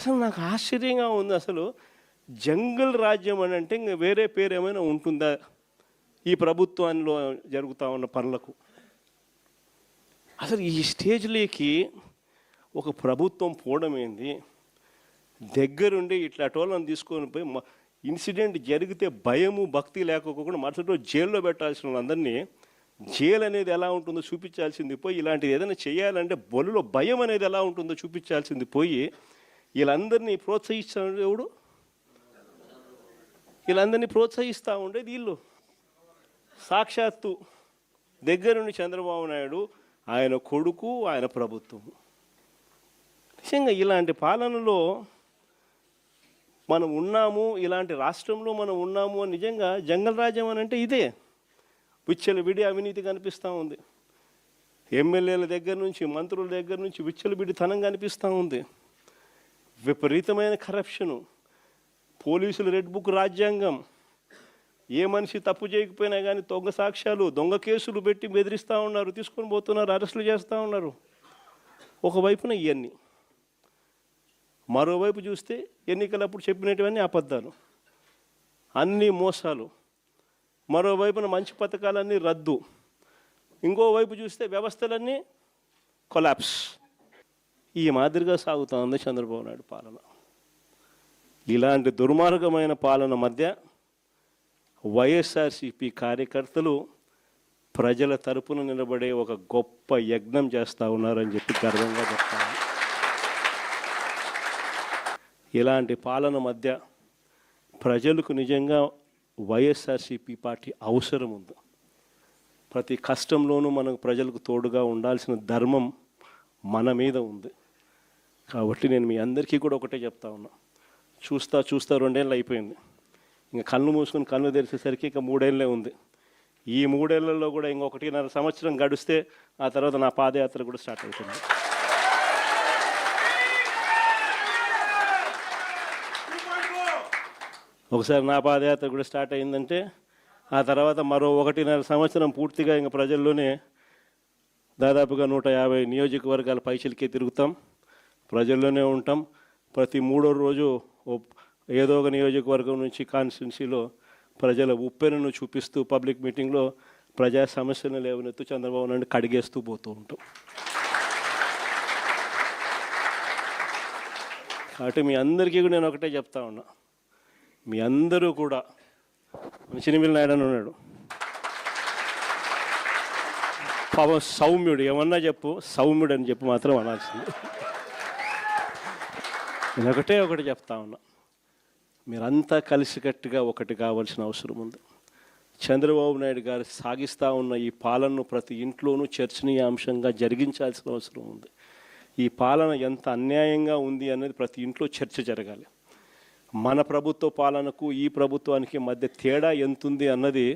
అసలు నాకు ఆశ్చర్యంగా ఉంది. అసలు జంగల్ రాజ్యం అని అంటే ఇంక వేరే పేరు ఏమైనా ఉంటుందా ఈ ప్రభుత్వంలో జరుగుతూ ఉన్న పనులకు? అసలు ఈ స్టేజ్లోకి ఒక ప్రభుత్వం పోవడం ఏంది? దగ్గరుండి ఇట్లా టోళ్ళని తీసుకొని పోయి ఇన్సిడెంట్ జరిగితే భయము భక్తి లేకపోకుండా మరుసటి రోజు జైల్లో పెట్టాల్సిన వాళ్ళందరినీ జైలు అనేది ఎలా ఉంటుందో చూపించాల్సింది పోయి, ఇలాంటిది ఏదైనా చేయాలంటే బొల్లులో భయం అనేది ఎలా ఉంటుందో చూపించాల్సింది పోయి, వీళ్ళందరినీ ప్రోత్సహిస్తాడు ఎవడు? వీళ్ళందరినీ ప్రోత్సహిస్తూ ఉండేది వీళ్ళు. సాక్షాత్తు దగ్గరుండి చంద్రబాబు నాయుడు, ఆయన కొడుకు, ఆయన ప్రభుత్వం. నిజంగా ఇలాంటి పాలనలో మనం ఉన్నాము, ఇలాంటి రాష్ట్రంలో మనం ఉన్నాము అని నిజంగా జంగల్ రాజ్యం అని అంటే ఇదే. విచ్చలవిడి అవినీతి కనిపిస్తూ ఉంది. ఎమ్మెల్యేల దగ్గర నుంచి మంత్రుల దగ్గర నుంచి విచ్చలవిడితనం కనిపిస్తూ ఉంది. విపరీతమైన కరప్షను, పోలీసులు రెడ్ బుక్ రాజ్యాంగం, ఏ మనిషి తప్పు చేయకపోయినా కానీ దొంగ సాక్ష్యాలు, దొంగ కేసులు పెట్టి బెదిరిస్తూ ఉన్నారు, తీసుకొని పోతున్నారు, అరెస్టులు చేస్తూ ఉన్నారు. ఒకవైపున ఇవన్నీ, మరోవైపు చూస్తే ఎన్నికలప్పుడు చెప్పినటువన్నీ అబద్ధాలు, అన్నీ మోసాలు. మరోవైపున మంచి పథకాలన్నీ రద్దు. ఇంకోవైపు చూస్తే వ్యవస్థలన్నీ కొలాప్స్. ఈ మాదిరిగా సాగుతూ ఉంది చంద్రబాబు నాయుడు పాలన. ఇలాంటి దుర్మార్గమైన పాలన మధ్య వైఎస్ఆర్సీపీ కార్యకర్తలు ప్రజల తరపున నిలబడే ఒక గొప్ప యజ్ఞం చేస్తూ ఉన్నారని చెప్పి గర్వంగా చెప్తాను. ఇలాంటి పాలన మధ్య ప్రజలకు నిజంగా వైఎస్ఆర్సీపీ పార్టీ అవసరం ఉంది. ప్రతి కష్టంలోనూ మనకు ప్రజలకు తోడుగా ఉండాల్సిన ధర్మం మన మీద ఉంది. కాబట్టి నేను మీ అందరికీ కూడా ఒకటే చెప్తా ఉన్నా, చూస్తా 2 ఏళ్ళు అయిపోయింది. ఇంకా కళ్ళు మూసుకొని కళ్ళు తెరిచేసరికి ఇంకా 3 ఏళ్ళే ఉంది. ఈ 3 ఏళ్లలో కూడా ఇంకొకటిన్నర సంవత్సరం గడిస్తే ఆ తర్వాత నా పాదయాత్ర కూడా స్టార్ట్ అవుతుంది. ఒకసారి నా పాదయాత్ర కూడా స్టార్ట్ అయిందంటే ఆ తర్వాత మరో 1.5 సంవత్సరం పూర్తిగా ఇంకా ప్రజల్లోనే దాదాపుగా 150 నియోజకవర్గాల పైచిలకే తిరుగుతాం, ప్రజల్లోనే ఉంటాం. ప్రతి 3వ రోజు ఏదో ఒక నియోజకవర్గం నుంచి కాన్స్టిట్యున్సీలో ప్రజల ఉప్పెనను చూపిస్తూ పబ్లిక్ మీటింగ్లో ప్రజా సమస్యలను లేవనెత్తు చంద్రబాబు నాయుడు కడిగేస్తూ పోతూ ఉంటాం. కాబట్టి మీ అందరికీ కూడా నేను ఒకటే చెప్తా ఉన్నా, మీ అందరూ కూడా చినిమిల్ నాయుడు అని ఉన్నాడు, పాపం సౌమ్యుడు, ఏమన్నా చెప్పు సౌమ్యుడు అని చెప్పి మాత్రం అనాల్సింది. నేను ఒకటి చెప్తా ఉన్నా, మీరంతా కలిసికట్టుగా ఒకటి కావాల్సిన అవసరం ఉంది. చంద్రబాబు నాయుడు గారు సాగిస్తూ ఉన్న ఈ పాలనను ప్రతి ఇంట్లోనూ చర్చనీయాంశంగా జరిగించాల్సిన అవసరం ఉంది. ఈ పాలన ఎంత అన్యాయంగా ఉంది అనేది ప్రతి ఇంట్లో చర్చ జరగాలి. మన ప్రభుత్వ పాలనకు ఈ ప్రభుత్వానికి మధ్య తేడా ఎంతుంది అన్నది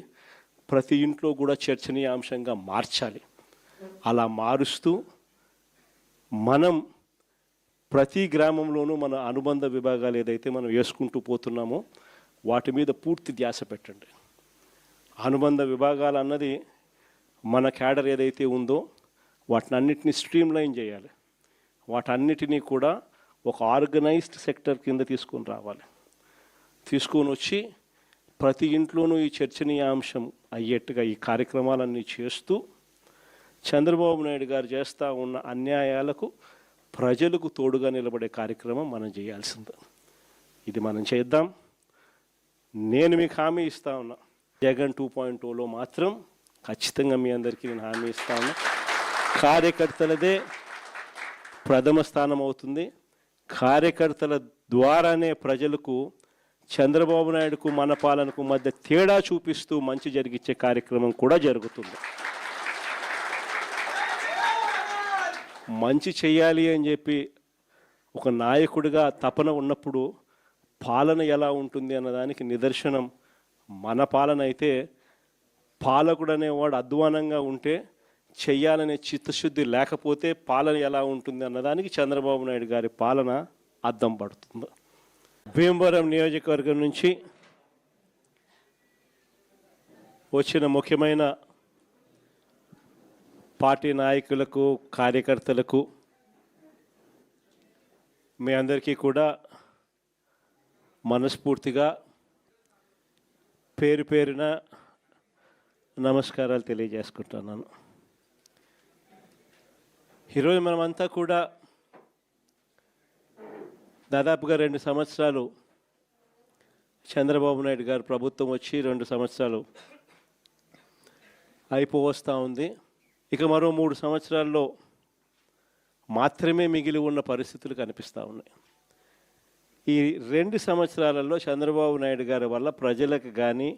ప్రతి ఇంట్లో కూడా చర్చనీయాంశంగా మార్చాలి. అలా మారుస్తూ మనం ప్రతి గ్రామంలోనూ మన అనుబంధ విభాగాలు ఏదైతే మనం వేసుకుంటూ పోతున్నామో వాటి మీద పూర్తి ధ్యాస పెట్టండి. అనుబంధ విభాగాలు అన్నది మన క్యాడర్ ఏదైతే ఉందో వాటిని అన్నిటినీ స్ట్రీమ్లైన్ చేయాలి. వాటన్నిటినీ కూడా ఒక ఆర్గనైజ్డ్ సెక్టర్ కింద తీసుకొని రావాలి. తీసుకొని వచ్చి ప్రతి ఇంట్లోనూ ఈ చర్చనీయాంశం అయ్యేట్టుగా ఈ కార్యక్రమాలన్నీ చేస్తూ చంద్రబాబు నాయుడు గారు చేస్తూ ఉన్న అన్యాయాలకు ప్రజలకు తోడుగా నిలబడే కార్యక్రమం మనం చేయాల్సింది. ఇది మనం చేద్దాం. నేను మీకు హామీ ఇస్తా ఉన్నా, జగన్ 2.0లో మాత్రం ఖచ్చితంగా మీ అందరికీ నేను హామీ ఇస్తా ఉన్నా, కార్యకర్తలదే ప్రథమ స్థానం అవుతుంది. కార్యకర్తల ద్వారానే ప్రజలకు చంద్రబాబు నాయుడుకు మన పాలనకు మధ్య తేడా చూపిస్తూ మంచి జరిగించే కార్యక్రమం కూడా జరుగుతుంది. మంచి చేయాలి అని చెప్పి ఒక నాయకుడిగా తపన ఉన్నప్పుడు పాలన ఎలా ఉంటుంది అన్నదానికి నిదర్శనం మన పాలన అయితే, పాలకుడు అనేవాడు అధ్వానంగా ఉంటే, చెయ్యాలనే చిత్తశుద్ధి లేకపోతే పాలన ఎలా ఉంటుంది అన్నదానికి చంద్రబాబు నాయుడు గారి పాలన అద్దం పడుతుంది. భీమవరం నియోజకవర్గం నుంచి వచ్చిన ముఖ్యమైన పార్టీ నాయకులకు, కార్యకర్తలకు మీ అందరికీ కూడా మనస్ఫూర్తిగా పేరు పేరున నమస్కారాలు తెలియజేసుకుంటున్నాను. ఈరోజు మనమంతా కూడా దాదాపుగా 2 సంవత్సరాలు చంద్రబాబు నాయుడు గారు ప్రభుత్వం వచ్చి 2 సంవత్సరాలు అయిపోవస్తూ ఉంది. ఇక మరో 3 సంవత్సరాల్లో మాత్రమే మిగిలి ఉన్న పరిస్థితులు కనిపిస్తూ ఉన్నాయి. ఈ 2 సంవత్సరాలలో చంద్రబాబు నాయుడు గారి వల్ల ప్రజలకు కానీ,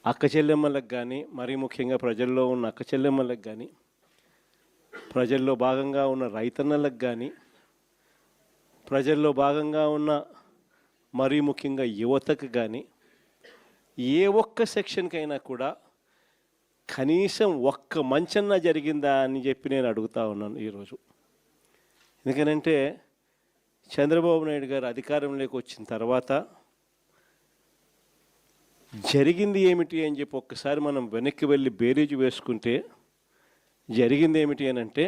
అక్క చెల్లెమ్మలకు కానీ, మరీ ముఖ్యంగా ప్రజల్లో ఉన్న అక్క చెల్లెమ్మలకు కానీ, ప్రజల్లో భాగంగా ఉన్న రైతన్నలకు కానీ, ప్రజల్లో భాగంగా ఉన్న మరీ ముఖ్యంగా యువతకు కానీ, ఏ ఒక్క సెక్షన్కైనా కూడా కనీసం ఒక్క మంచన్నా జరిగిందా అని చెప్పి నేను అడుగుతా ఉన్నాను ఈరోజు. ఎందుకనంటే చంద్రబాబు నాయుడు గారు అధికారంలోకి వచ్చిన తర్వాత జరిగింది ఏమిటి అని చెప్పి ఒక్కసారి మనం వెనక్కి వెళ్ళి బేరీజు వేసుకుంటే జరిగింది ఏమిటి అని అంటే,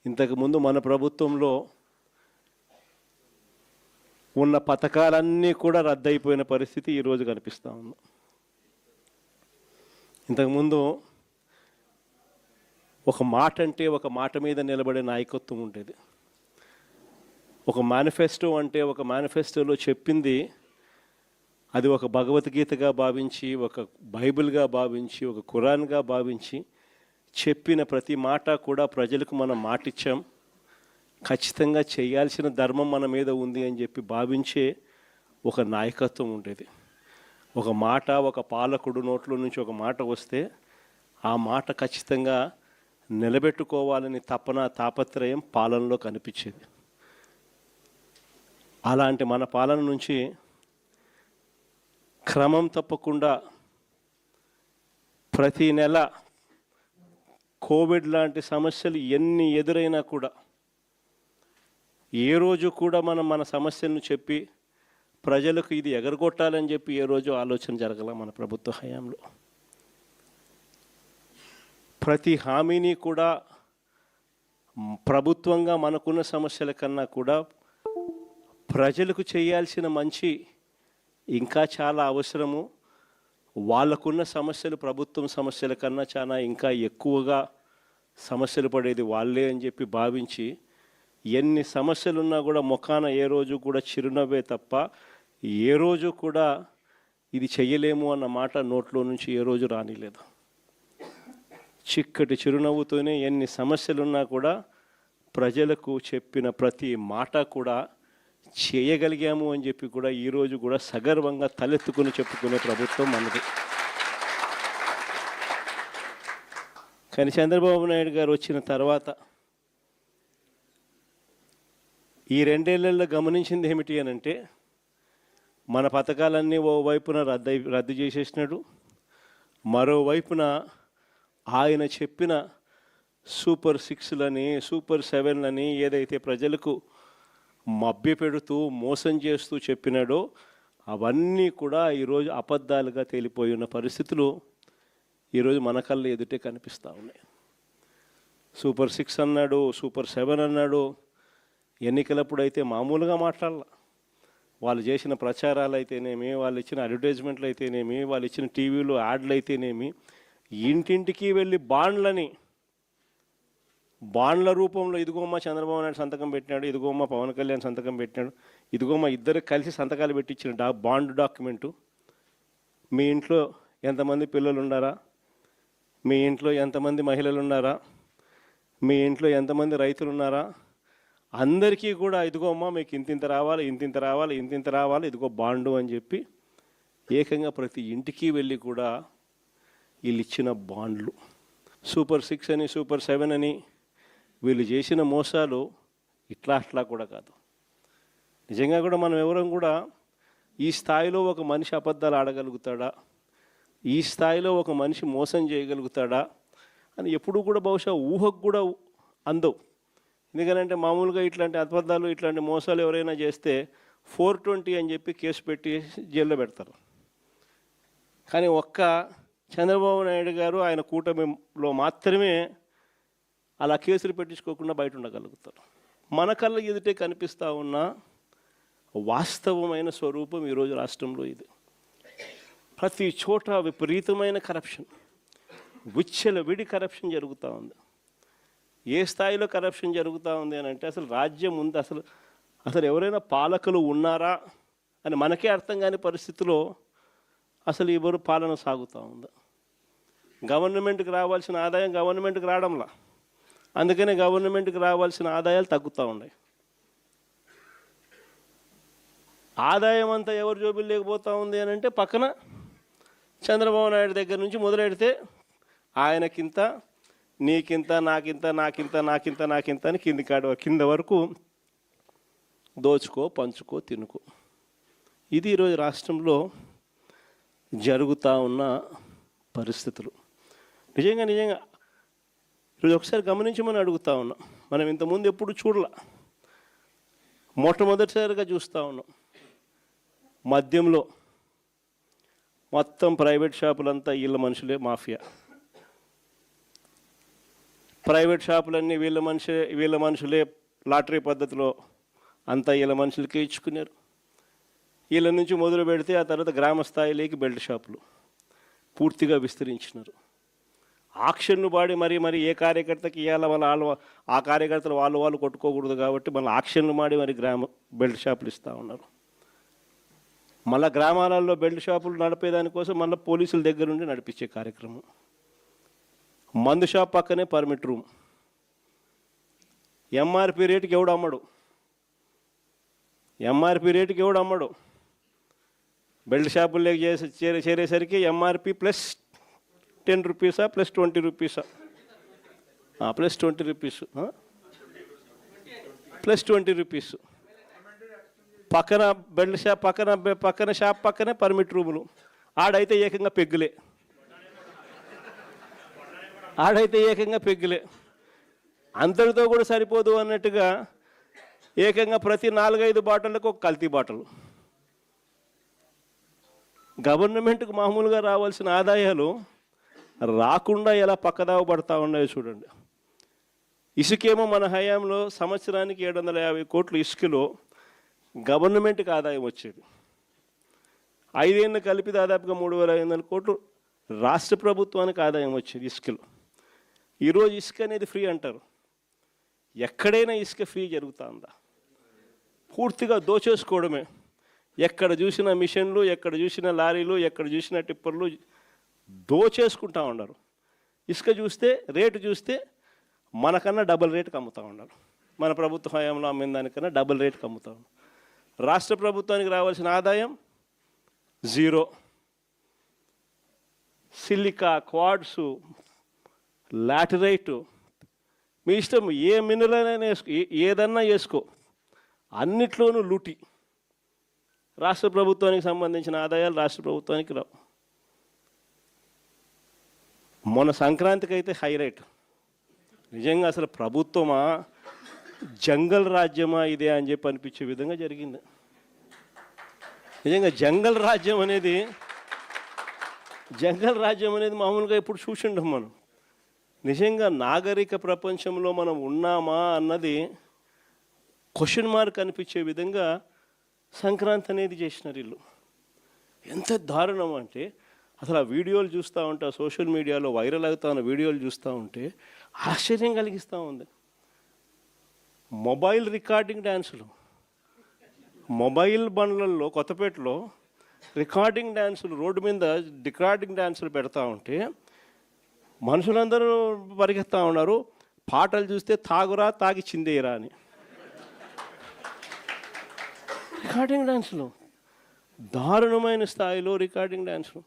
ఇంతకుముందు మన ప్రభుత్వంలో ఉన్న పథకాలన్నీ కూడా రద్దయిపోయిన పరిస్థితి ఈరోజు కనిపిస్తూ ఉంది. ఇంతకుముందు ఒక మాట అంటే ఒక మాట మీద నిలబడే నాయకత్వం ఉండేది. ఒక మేనిఫెస్టో అంటే ఒక మేనిఫెస్టోలో చెప్పింది అది ఒక భగవద్గీతగా భావించి, ఒక బైబిల్గా భావించి, ఒక ఖురాన్గా భావించి చెప్పిన ప్రతి మాట కూడా ప్రజలకు మనం మాటిచ్చాం, ఖచ్చితంగా చేయాల్సిన ధర్మం మన మీద ఉంది అని చెప్పి భావించే ఒక నాయకత్వం ఉండేది. ఒక మాట, ఒక పాలకుడు నోట్లో నుంచి ఒక మాట వస్తే ఆ మాట ఖచ్చితంగా నిలబెట్టుకోవాలని తపన, తాపత్రయం పాలనలో కనిపించేది. అలాంటి మన పాలన నుంచి క్రమం తప్పకుండా ప్రతి నెల కోవిడ్ లాంటి సమస్యలు ఎన్ని ఎదురైనా కూడా ఏ రోజు కూడా మనం మన సమస్యలను చెప్పి ప్రజలకు ఇది ఎగరగొట్టాలని చెప్పి ఏ రోజు ఆలోచన జరగల మన ప్రభుత్వ హయాంలో. ప్రతి హామీని కూడా ప్రభుత్వంగా మనకున్న సమస్యల కన్నా కూడా ప్రజలకు చేయాల్సిన మంచి ఇంకా చాలా అవసరము, వాళ్ళకున్న సమస్యలు ప్రభుత్వం సమస్యల కన్నా చాలా ఇంకా ఎక్కువగా సమస్యలు పడేది వాళ్ళే అని చెప్పి భావించి ఎన్ని సమస్యలున్నా కూడా ముఖాన ఏ రోజు కూడా చిరునవ్వే తప్ప ఏ రోజు కూడా ఇది చెయ్యలేము అన్న మాట నోట్లో నుంచి ఏ రోజు రానిలేదు. చిక్కటి చిరునవ్వుతోనే ఎన్ని సమస్యలున్నా కూడా ప్రజలకు చెప్పిన ప్రతి మాట కూడా చేయగలిగాము అని చెప్పి కూడా ఈరోజు కూడా సగర్వంగా తలెత్తుకుని చెప్పుకునే ప్రభుత్వం మనది. కానీ చంద్రబాబు నాయుడు గారు వచ్చిన తర్వాత ఈ 2 ఏళ్లలో గమనించింది ఏమిటి అని అంటే, మన పథకాలన్నీ ఓవైపున రద్దు చేసేసినాడు, మరోవైపున ఆయన చెప్పిన సూపర్ 6లని, సూపర్ 7లని ఏదైతే ప్రజలకు మభ్యపెడుతూ మోసం చేస్తూ చెప్పినాడో అవన్నీ కూడా ఈరోజు అబద్ధాలుగా తేలిపోయి ఉన్న పరిస్థితులు ఈరోజు మన కళ్ళ ఎదుటే కనిపిస్తూ ఉన్నాయి. సూపర్ 6 అన్నాడు, సూపర్ 7 అన్నాడు. ఎన్నికలప్పుడు అయితే మామూలుగా మాట్లాడాల. వాళ్ళు చేసిన ప్రచారాలు అయితేనేమి, వాళ్ళు ఇచ్చిన అడ్వర్టైజ్మెంట్లు అయితేనేమి, వాళ్ళు ఇచ్చిన టీవీలో యాడ్లు అయితేనేమి, ఇంటింటికి వెళ్ళి బాండ్ల రూపంలో ఇదిగోమ్మ చంద్రబాబు నాయుడు సంతకం పెట్టినాడు, ఇదిగోమ్మ పవన్ కళ్యాణ్ సంతకం పెట్టినాడు, ఇదిగోమ్మ ఇద్దరు కలిసి సంతకాలు పెట్టించిన బాండ్ డాక్యుమెంటు. మీ ఇంట్లో ఎంతమంది పిల్లలు ఉన్నారా, మీ ఇంట్లో ఎంతమంది మహిళలు ఉన్నారా, మీ ఇంట్లో ఎంతమంది రైతులు ఉన్నారా, అందరికీ కూడా ఇదిగో అమ్మ మీకు ఇంతింత రావాలి, ఇంతింత రావాలి, ఇంతింత రావాలి, ఇదిగో బాండు అని చెప్పి ఏకంగా ప్రతి ఇంటికి వెళ్ళి కూడా వీళ్ళు ఇచ్చిన బాండ్లు. సూపర్ 6 అని, సూపర్ 7 అని వీళ్ళు చేసిన మోసాలు ఇట్లా కూడా కాదు. నిజంగా కూడా మనం ఎవరం కూడా ఈ స్థాయిలో ఒక మనిషి అబద్ధాలు ఆడగలుగుతాడా, ఈ స్థాయిలో ఒక మనిషి మోసం చేయగలుగుతాడా అని ఎప్పుడు కూడా బహుశా ఊహకు కూడా అందవు. ఎందుకంటే మామూలుగా ఇట్లాంటి అబద్ధాలు, ఇట్లాంటి మోసాలు ఎవరైనా చేస్తే 420 అని చెప్పి కేసు పెట్టి జైల్లో పెడతారు. కానీ ఒక్క చంద్రబాబు నాయుడు గారు ఆయన కూటమిలో మాత్రమే అలా కేసులు పెట్టించుకోకుండా బయట ఉండగలుగుతారు. మన కళ్ళ ఎదుటే కనిపిస్తూ ఉన్న వాస్తవమైన స్వరూపం ఈరోజు రాష్ట్రంలో ఇది. ప్రతి చోట విపరీతమైన కరప్షన్, విడి కరప్షన్ జరుగుతూ ఉంది. ఏ స్థాయిలో కరప్షన్ జరుగుతూ ఉంది అని అంటే అసలు రాజ్యం ఉంది, అసలు ఎవరైనా పాలకులు ఉన్నారా అని మనకే అర్థం కాని పరిస్థితిలో అసలు ఎవరు పాలన సాగుతూ ఉంది. గవర్నమెంట్కి రావాల్సిన ఆదాయం గవర్నమెంట్కి రావడంలా, అందుకనే గవర్నమెంట్కి రావాల్సిన ఆదాయాలు తగ్గుతూ ఉన్నాయి. ఆదాయం అంతా ఎవరు జోబులు లేకపోతూ ఉంది అని అంటే పక్కన చంద్రబాబు నాయుడు దగ్గర నుంచి మొదలెడితే ఆయనకింత, నీకింత, నాకింత, నాకింత, నాకింత, నాకింత అని కింద వరకు దోచుకో, పంచుకో, తినుకో. ఇది ఈరోజు రాష్ట్రంలో జరుగుతూ ఉన్న పరిస్థితులు. నిజంగా ఈరోజు ఒకసారి గమనించమని అడుగుతూ ఉన్నాం. మనం ఇంతకుముందు ఎప్పుడు చూడలా, మొట్టమొదటిసారిగా చూస్తూ ఉన్నాం. మద్యంలో మొత్తం ప్రైవేట్ షాపులంతా వీళ్ళ మనుషులే మాఫియా. ప్రైవేట్ షాపులన్నీ వీళ్ళ మనుషులే లాటరీ పద్ధతిలో అంతా వీళ్ళ మనుషులకే ఇచ్చుకున్నారు. వీళ్ళ నుంచి మొదలు పెడితే ఆ తర్వాత గ్రామ స్థాయిలోకి బెల్ట్ షాపులు పూర్తిగా విస్తరించినారు. ఆక్షన్ను పాడి మరి ఏ కార్యకర్తకి ఇవ్వాల ఆ కార్యకర్తలు వాళ్ళు కొట్టుకోకూడదు కాబట్టి మళ్ళీ ఆక్షన్లు మాడి మరి బెల్ట్ షాపులు ఇస్తూ ఉన్నారు. మళ్ళీ గ్రామాలలో బెల్ట్ షాపులు నడిపేదానికోసం మళ్ళీ పోలీసుల దగ్గర నుండి నడిపించే కార్యక్రమం. మందు షాప్ పక్కనే పర్మిట్ రూమ్. ఎంఆర్పి రేటుకి ఎవడు అమ్మడు. బెల్ట్ షాపుల్లోకి చేరేసరికి ఎంఆర్పి ప్లస్ 10 రూపీసా ప్లస్ 20 రూపీసా, ప్లస్ 20 రూపీస్, ప్లస్ 20 రూపీస్. పక్కన బెల్ట్ షాప్ పక్కన షాప్ పక్కనే పర్మిట్ రూములు. ఆడైతే ఏకంగా పెగ్గులే. అంతటితో కూడా సరిపోదు అన్నట్టుగా ఏకంగా ప్రతి 4-5 బాటిళ్ళకు ఒక కల్తీ బాటలు. గవర్నమెంట్కు మామూలుగా రావాల్సిన ఆదాయాలు రాకుండా ఎలా పక్కదావ పడతా ఉన్నాయో చూడండి. ఇసుకేమో మన హయాంలో సంవత్సరానికి 750 కోట్లు ఇసుకలో గవర్నమెంట్కి ఆదాయం వచ్చేది. 5 ఏళ్ళు కలిపి దాదాపుగా 3500 కోట్లు రాష్ట్ర ప్రభుత్వానికి ఆదాయం వచ్చేది ఇసుకలో. ఈరోజు ఇసుక అనేది ఫ్రీ అంటారు. ఎక్కడైనా ఇసుక ఫ్రీ జరుగుతుందా? పూర్తిగా దోచేసుకోవడమే. ఎక్కడ చూసిన మిషన్లు, ఎక్కడ చూసిన లారీలు, ఎక్కడ చూసిన టిప్పర్లు దోచేసుకుంటూ ఉన్నారు. ఇసుక రేటు చూస్తే మనకన్నా డబుల్ రేటుకి అమ్ముతూ ఉన్నారు. మన ప్రభుత్వ హయాంలో అమ్మిన దానికన్నా డబుల్ రేటుకి అమ్ముతూ ఉన్నారు. రాష్ట్ర ప్రభుత్వానికి రావాల్సిన ఆదాయం 0. సిలికా, క్వాడ్సు, లాటరైటు, మీ ఇష్టం, ఏ మినరల్ అయినా ఏదన్నా వేసుకో, అన్నిట్లోనూ లూటి. రాష్ట్ర ప్రభుత్వానికి సంబంధించిన ఆదాయాలు రాష్ట్ర ప్రభుత్వానికి రావు. మొన్న సంక్రాంతికి అయితే హైలైట్. నిజంగా అసలు ప్రభుత్వమా జంగల్ రాజ్యమా ఇదే అని చెప్పి అనిపించే విధంగా జరిగింది. నిజంగా జంగల్ రాజ్యం అనేది మామూలుగా ఇప్పుడు చూసిండం మనం. నిజంగా నాగరిక ప్రపంచంలో మనం ఉన్నామా అన్నది క్వశ్చన్ మార్క్ అనిపించే విధంగా సంక్రాంతి అనేది చేసినారు వీళ్ళు. ఎంత దారుణం అంటే అసలు ఆ వీడియోలు చూస్తూ ఉంటే, సోషల్ మీడియాలో వైరల్ అవుతా ఉన్న వీడియోలు చూస్తూ ఉంటే ఆశ్చర్యం కలిగిస్తూ ఉంది. మొబైల్ రికార్డింగ్ డ్యాన్సులు, మొబైల్ బండ్లలో కొత్తపేటలో రికార్డింగ్ డ్యాన్సులు, రోడ్డు మీద రికార్డింగ్ డ్యాన్సులు పెడతా ఉంటే మనుషులందరూ పరిగెత్తా ఉన్నారు. పాటలు చూస్తే తాగురా తాగి చిందేయరా అని. రికార్డింగ్ డ్యాన్సులు, దారుణమైన స్థాయిలో రికార్డింగ్ డ్యాన్సులు.